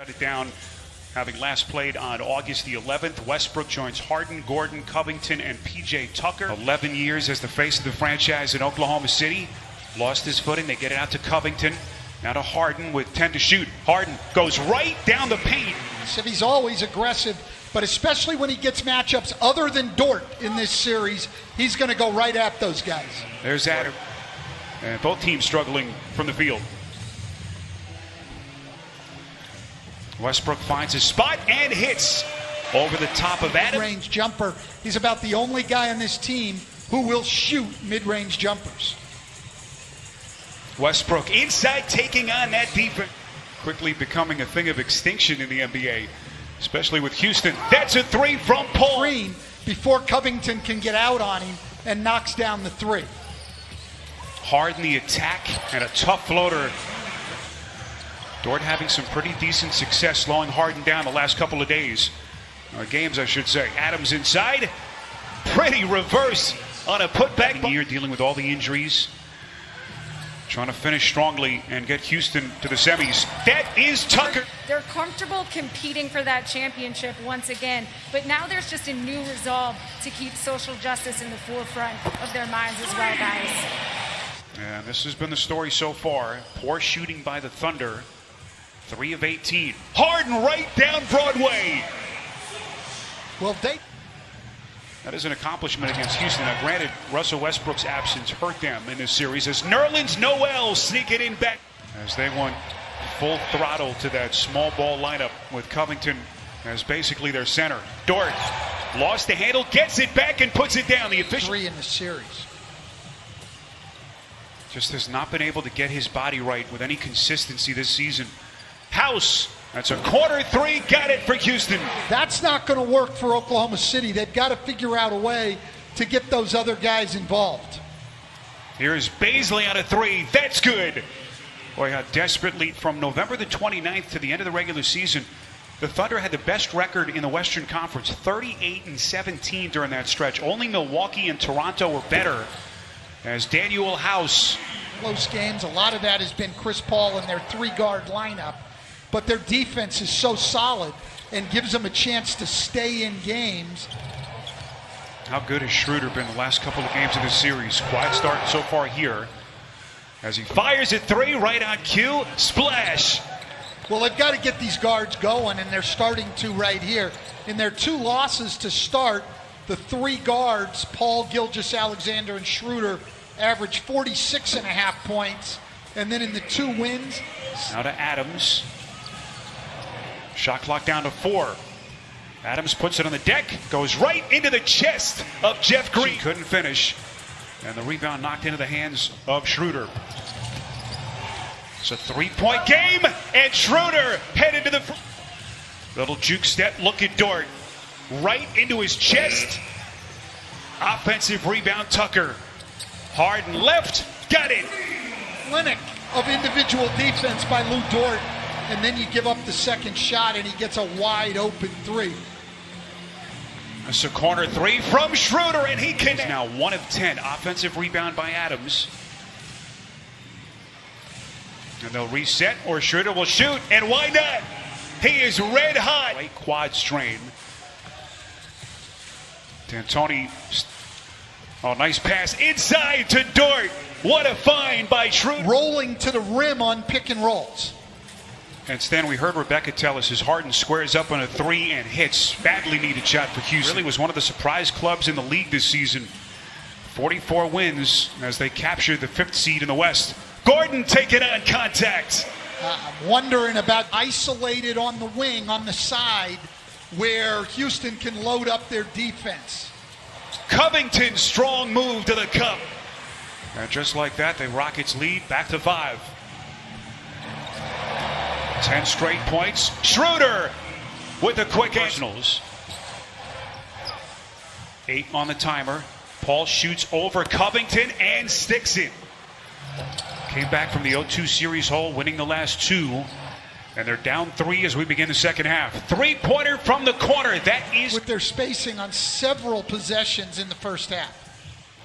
it down, having last played on August the 11th. Westbrook joins Harden, Gordon, Covington, and P.J. Tucker. 11 years as the face of the franchise in Oklahoma City. Lost his footing. They get it out to Covington. Now to Harden with 10 to shoot. Harden goes right down the paint. He's always aggressive, but especially when he gets matchups other than Dort in this series, he's going to go right at those guys. There's Adam. And both teams struggling from the field. Westbrook finds his spot and hits over the top of Adam. Mid-range jumper. He's about the only guy on this team who will shoot mid-range jumpers. Westbrook inside taking on that defense. Quickly becoming a thing of extinction in the NBA, especially with Houston. That's a three from Paul. Green before Covington can get out on him and knocks down the three. Harden the attack and a tough floater. Dort having some pretty decent success slowing Harden down the last couple of days. Games, I should say. Adams inside. Pretty reverse on a putback. Here dealing with all the injuries. Trying to finish strongly and get Houston to the semis. That is Tucker. They're comfortable competing for that championship once again, but now there's just a new resolve to keep social justice in the forefront of their minds as well, guys. And this has been the story so far. Poor shooting by the Thunder. 3 of 18. Harden right down Broadway. Well, that is an accomplishment against Houston. Now, granted, Russell Westbrook's absence hurt them in this series as Nerlens Noel sneaking in back. As they went full throttle to that small ball lineup with Covington as basically their center. Dort lost the handle, gets it back and puts it down. The official 3 in the series. Just has not been able to get his body right with any consistency this season. House, that's a corner 3, got it for Houston. That's not going to work for Oklahoma City. They've got to figure out a way to get those other guys involved. Here's Bazley on a 3, that's good. Boy, how desperately from November the 29th to the end of the regular season, the Thunder had the best record in the Western Conference, 38-17 during that stretch. Only Milwaukee and Toronto were better. As Danuel House. Close games, a lot of that has been Chris Paul and their 3-guard lineup. But their defense is so solid and gives them a chance to stay in games. How good has Schroeder been the last couple of games of this series? Quiet start so far here. As he fires at 3, right on cue, splash. Well, they've got to get these guards going, and they're starting to right here. In their 2 losses to start, the 3 guards, Paul, Gilgeous-Alexander, and Schroeder, averaged 46.5 points. And then in the 2 wins. Now to Adams. Shot clock down to 4. Adams puts it on the deck, goes right into the chest of Jeff Green. She couldn't finish. And the rebound knocked into the hands of Schroeder. It's a 3-point game, and Schroeder headed to the little juke step. Look at Dort. Right into his chest. Offensive rebound, Tucker. Harden left, got it. Clinic of individual defense by Lou Dort. And then you give up the second shot and he gets a wide open 3. It's a corner 3 from Schroeder, and he can now 1 of 10. Offensive rebound by Adams. And they'll reset, or Schroeder will shoot, and why not? He is red hot. Right quad strain. D'Antoni, oh, nice pass inside to Dort. What a find by Schroeder. Rolling to the rim on pick and rolls. And Stan, we heard Rebecca tell us as Harden squares up on a 3 and hits. Badly needed shot for Houston. Really was one of the surprise clubs in the league this season. 44 wins as they captured the 5th seed in the West. Gordon taking on contact. I'm wondering about isolated on the wing, on the side, where Houston can load up their defense. Covington, strong move to the cup. And just like that, the Rockets lead back to 5. 10 straight points. Schroeder with the quick Nationals. 8 on the timer. Paul shoots over Covington and sticks it. Came back from the 0-2 series hole, winning the last 2. And they're down 3 as we begin the second half. 3-pointer from the corner. That is with their spacing on several possessions in the first half.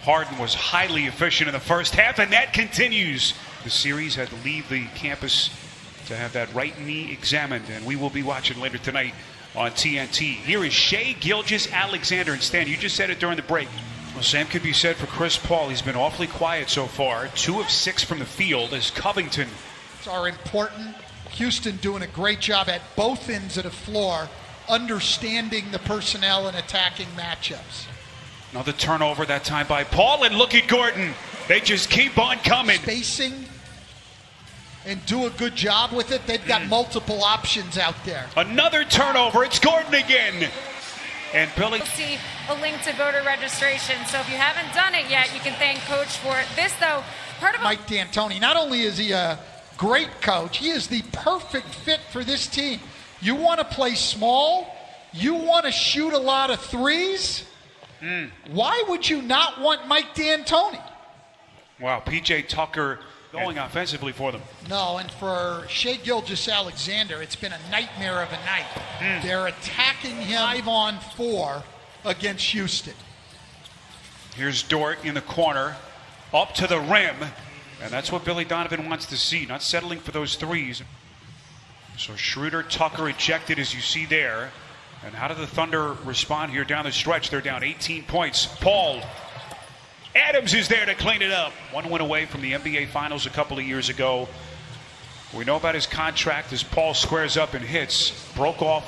Harden was highly efficient in the first half, and that continues. The series had to leave the campus to have that right knee examined, and we will be watching later tonight on TNT. Here is Shai Gilgeous-Alexander. And Stan, you just said it during the break. Well, same could be said for Chris Paul. He's been awfully quiet so far. 2 of 6 from the field as Covington. Are important. Houston doing a great job at both ends of the floor, understanding the personnel and attacking matchups. Another turnover, that time by Paul, and look at Gordon. They just keep on coming. Spacing and do a good job with it. They've got multiple options out there. Another turnover. It's Gordon again. And Billy. You'll see a link to voter registration. So if you haven't done it yet, you can thank Coach for it. This, though, part of Mike D'Antoni, not only is he a great coach, he is the perfect fit for this team. You want to play small? You want to shoot a lot of threes? Why would you not want Mike D'Antoni? Wow, P.J. Tucker going offensively for them. No, and for Shai Gilgeous-Alexander, it's been a nightmare of a night. They're attacking him 5-on-4 against Houston. Here's Dort in the corner, up to the rim, and that's what Billy Donovan wants to see, not settling for those threes. So Schroeder, Tucker ejected, as you see there. And how do the Thunder respond here down the stretch? They're down 18 points. Paul. Adams is there to clean it up. 1 win away from the NBA Finals a couple of years ago. We know about his contract as Paul squares up and hits. Broke off,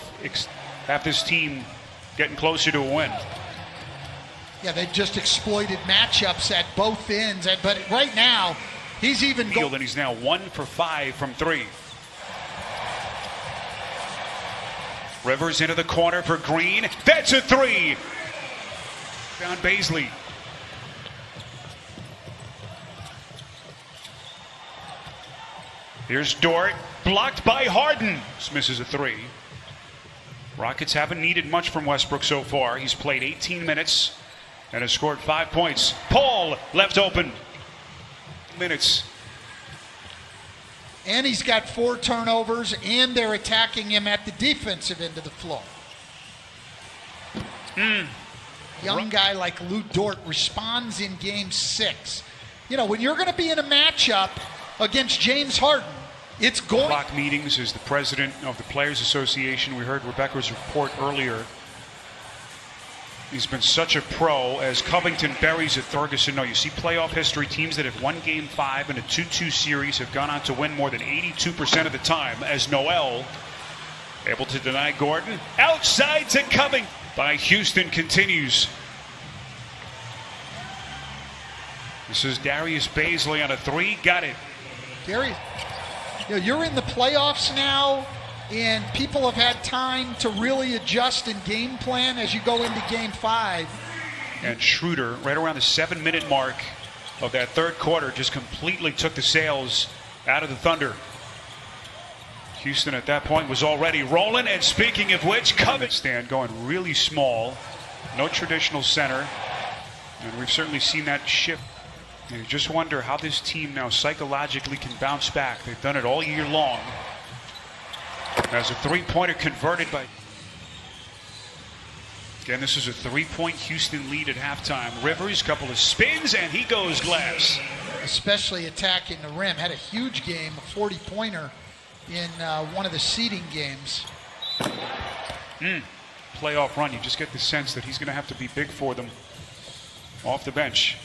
have this team getting closer to a win. Yeah, they've just exploited matchups at both ends. But right now, he's even and he's now 1 for 5 from 3. Rivers into the corner for Green. That's a 3. Down Baisley. Here's Dort. Blocked by Harden. This misses a 3. Rockets haven't needed much from Westbrook so far. He's played 18 minutes and has scored 5 points. Paul left open. Minutes. And he's got 4 turnovers, and they're attacking him at the defensive end of the floor. Young guy like Lou Dort responds in game 6. You know, when you're going to be in a matchup against James Harden, it's going. Block meetings as the president of the Players Association. We heard Rebecca's report earlier. He's been such a pro as Covington buries at Ferguson. No, you see playoff history, teams that have won Game 5 in a 2-2 series have gone on to win more than 82% of the time, as Noel able to deny Gordon. Outside to Covington by Houston continues. This is Darius Baisley on a 3. Got it. Darius, you know, you're in the playoffs now, and people have had time to really adjust and game plan as you go into Game 5. And Schroeder, right around the 7-minute mark of that third quarter, just completely took the sails out of the Thunder. Houston at that point was already rolling, and speaking of which, Covington going really small. No traditional center, and we've certainly seen that shift. And you just wonder how this team now psychologically can bounce back. They've done it all year long. As a 3-pointer converted by... Again, this is a 3-point Houston lead at halftime. Rivers, couple of spins, and he goes glass. Especially attacking the rim. Had a huge game, a 40-pointer in one of the seeding games. Playoff run. You just get the sense that he's going to have to be big for them off the bench.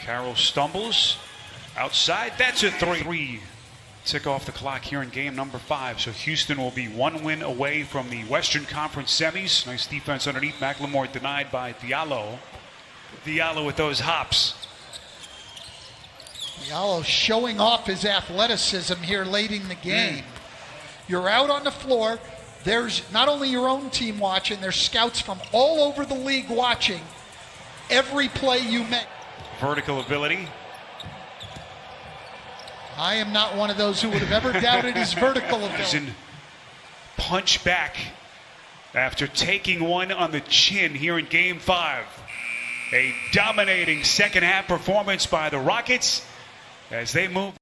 Carroll stumbles outside. That's a 3. Tick off the clock here in game number 5. So Houston will be 1 win away from the Western Conference semis. Nice defense underneath. McLemore denied by Diallo. Diallo with those hops. Diallo showing off his athleticism here late in the game. You're out on the floor. There's not only your own team watching, there's scouts from all over the league watching every play you make. Vertical ability. I am not one of those who would have ever doubted his vertical ability. Punch back after taking one on the chin here in Game 5. A dominating second half performance by the Rockets as they move.